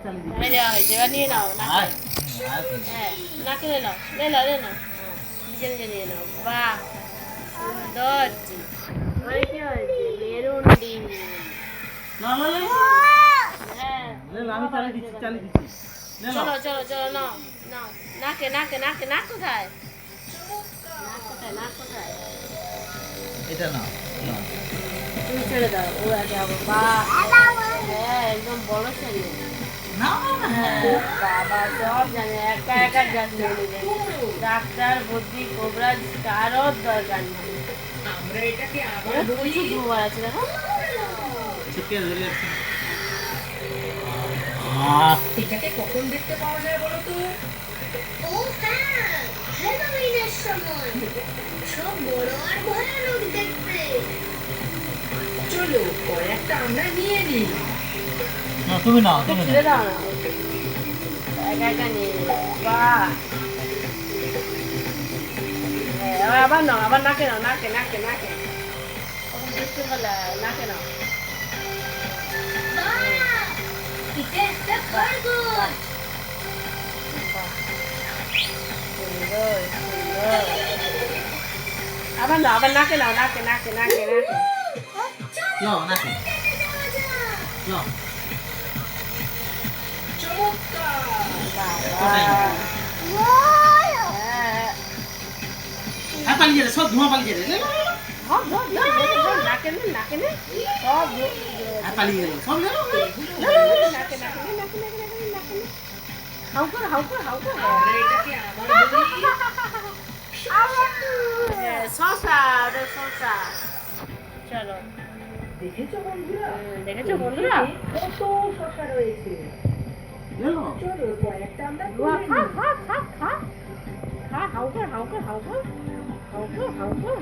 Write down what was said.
এই যে ওই যে নিয়ে নাও নাকে হ্যাঁ নাকে নিয়ে নাও নিজে নিজে নিয়ে নাও বাহ সুন্দর ওই কি হয়েছে মেরুন ডিম হ্যাঁ চলো চলো চলো নাও নাও নাকে নাকে নাকে নাক কোথায় নাক কোথায় এটা না তুমি ছেড়ে দাও ও যাবো বাহ হ্যাঁ একদম বড় ছেলে বাবা সব জানে একা একা জানতে ডাক্তার বুদ্ধি কোবরাজ কারোর দরকার নেই আমরা এটাকে আবার কিছু দুবার আছে দেখো এটাকে কখন দেখতে পাওয়া যায় বলো তো? ও হ্যাঁ হ্যালোউইনের সময় সব বড় আর ভয়ানক দেখতে চলো কয়েকটা আমরা নিয়ে নিই। না তুমি নাও তুমি ছেড়ে দাও না একা একা নিয়ে বাহ হ্যাঁ আবার নাও আবার নাকে নাও নাকে নাকে নাকে তখন দেখতে বলে নাকে নাও বাহ এটা একটা খরগোশ সুন্দর সুন্দর আবার নাও আবার নাকে নাও নাকে নাকে নাকে নাকে নাও নাকি নাও চমৎকার! হ্যাঁ হ্যাঁ পালিয়ে যাবে সব ধোঁয়া পালিয়ে যাবে সব নাকে নে নাকে নে সব হ্যাঁ পালিয়ে গেল সব গেল নাকে নাকে নে নাকে নাকে নাকে নাকে নে হাউ কর হাউ কর হাউ কর আমরা এটাকে আবার বলি শশা ওটা শশা চলো দেখেছো বন্ধুরা? দেখেছো বন্ধুরা কত শসা রয়েছে। গেল চলো কয়েকটা আমরা খা তুলে খা নিই। খা খা খা খা হাউ কর হাউ কর হাউ কর হাউ কর হাউ কর